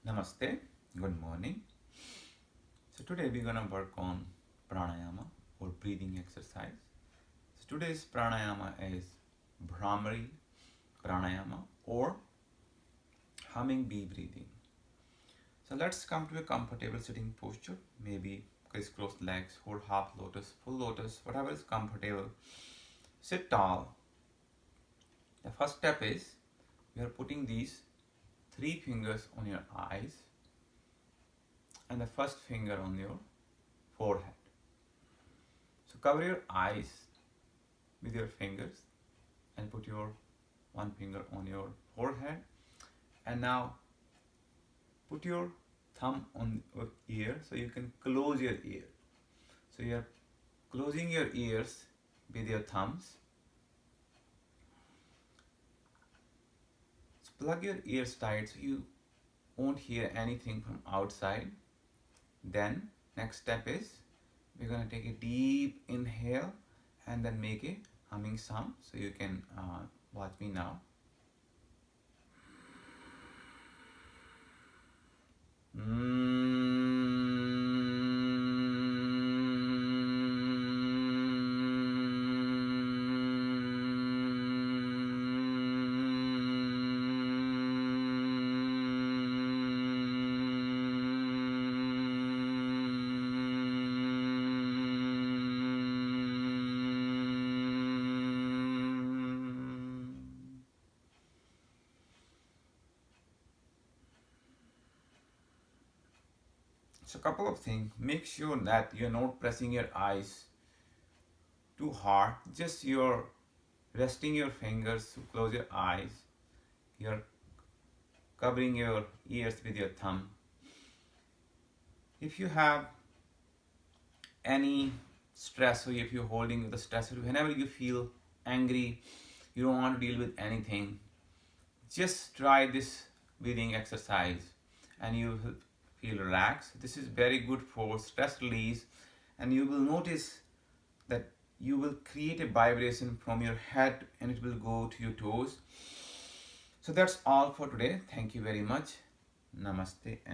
Namaste, good morning. So today we're gonna work on pranayama or breathing exercise. So today's pranayama is Bhramari Pranayama or humming bee breathing. So let's come to a comfortable sitting posture, maybe crisscrossed legs, hold half lotus, full lotus, whatever is comfortable. Sit tall. The first step is we are putting these 3 fingers on your eyes and the first finger on your forehead. So cover your eyes with your fingers and put your one finger on your forehead, and now put your thumb on your ear so you can close your ear. So you are closing your ears with your thumbs. So plug your ears tight so you won't hear anything from outside. Then next step is we're going to take a deep inhale and then make a humming sound. So you can watch me now. So couple of things, make sure that you're not pressing your eyes too hard, just you're resting your fingers to close your eyes, you're covering your ears with your thumb. If you have any stress or if you're holding the stress, whenever you feel angry, you don't want to deal with anything, just try this breathing exercise and you will feel relaxed. This is very good for stress release, and you will notice that you will create a vibration from your head and it will go to your toes. So that's all for today. Thank you very much. Namaste.